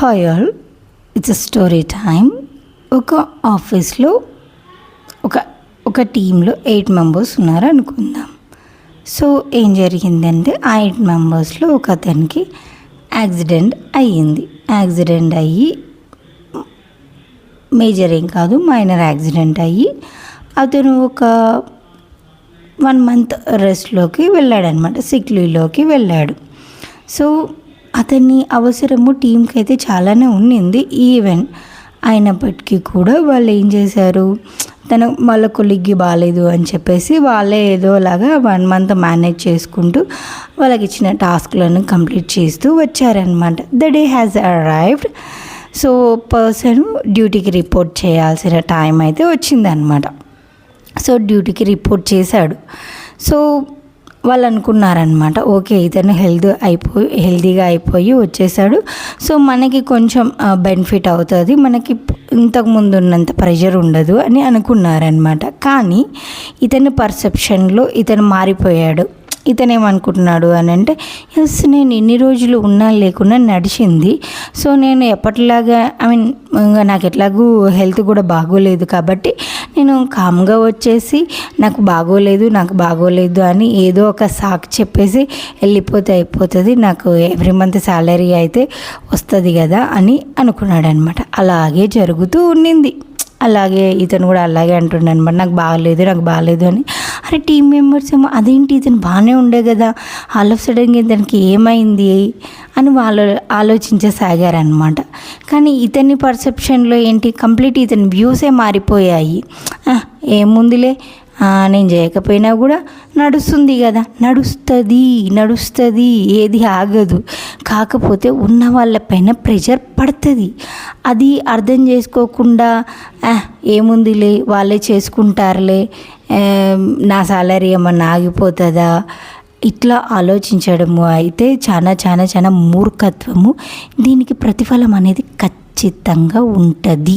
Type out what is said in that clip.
Hi all, it's a story time. ఒక ఆఫీస్లో ఒక టీంలో 8 మెంబర్స్ ఉన్నారు అనుకుందాం. సో ఏం జరిగిందంటే ఆ 8 మెంబర్స్లో ఒక అతనికి యాక్సిడెంట్ అయ్యి మేజర్ ఏం కాదు, మైనర్ యాక్సిడెంట్ అయ్యి అతను ఒక 1 మంత్ రెస్ట్లోకి వెళ్ళాడనమాట, సిక్ లీవ్లోకి వెళ్ళాడు. సో అతని అవసరము టీంకి అయితే చాలానే ఉండింది. ఈవెన్ అయినప్పటికీ కూడా వాళ్ళు ఏం చేశారు, వాళ్ళ కొలిగ్గి బాగాలేదు అని చెప్పేసి వాళ్ళే ఏదోలాగా 1 మంత్ మేనేజ్ చేసుకుంటూ వాళ్ళకి ఇచ్చిన టాస్క్లను కంప్లీట్ చేస్తూ వచ్చారనమాట. The day has arrived. So person డ్యూటీకి రిపోర్ట్ చేయాల్సిన టైం అయితే వచ్చిందనమాట. సో డ్యూటీకి రిపోర్ట్ చేశాడు. సో వాళ్ళు అనుకున్నారనమాట, ఓకే ఇతను హెల్తీగా అయిపోయి వచ్చేసాడు, సో మనకి కొంచెం బెనిఫిట్ అవుతుంది, మనకి ఇంతకుముందు ఉన్నంత ప్రెషర్ ఉండదు అని అనుకున్నారనమాట. కానీ ఇతని పర్సెప్షన్లో ఇతను మారిపోయాడు. ఇతను ఏమనుకుంటున్నాడు అని అంటే, ఎస్ నేను ఎన్ని రోజులు ఉన్నా లేకున్నా నడిచింది, సో నేను ఎప్పటిలాగా ఇంకా నాకు ఎట్లాగూ హెల్త్ కూడా బాగోలేదు కాబట్టి నేను కామ్గా వచ్చేసి నాకు బాగోలేదు అని ఏదో ఒక సాకు చెప్పేసి వెళ్ళిపోతే అయిపోతుంది, నాకు ఎవ్రీ మంత్ శాలరీ అయితే వస్తుంది కదా అని అనుకున్నాడు అనమాట. అలాగే జరుగుతూ ఉండింది. అలాగే ఇతను కూడా అలాగే అంటుండే అనమాట, నాకు బాగలేదు అని. అరే టీం మెంబర్స్ ఏమో అదేంటి ఇతను బాగానే ఉండే కదా, ఆల్ ఆఫ్ సడన్గా ఇతనికి ఏమైంది అని వాళ్ళు ఆలోచించసాగారనమాట. కానీ ఇతని పర్సెప్షన్లో ఏంటి, కంప్లీట్ ఇతని వ్యూసే మారిపోయాయి. ఏముందిలే, నేను చేయకపోయినా కూడా నడుస్తుంది కదా, నడుస్తుంది, ఏది ఆగదు, కాకపోతే ఉన్న వాళ్ళపైన ప్రెషర్ పడుతుంది. అది అర్థం చేసుకోకుండా ఏముందిలే వాళ్ళే చేసుకుంటారులే, నా సాలరీ ఏమన్నా ఆగిపోతుందా, ఇట్లా ఆలోచించడము అయితే చాలా మూర్ఖత్వము. దీనికి ప్రతిఫలం అనేది ఖచ్చితంగా ఉంటుంది.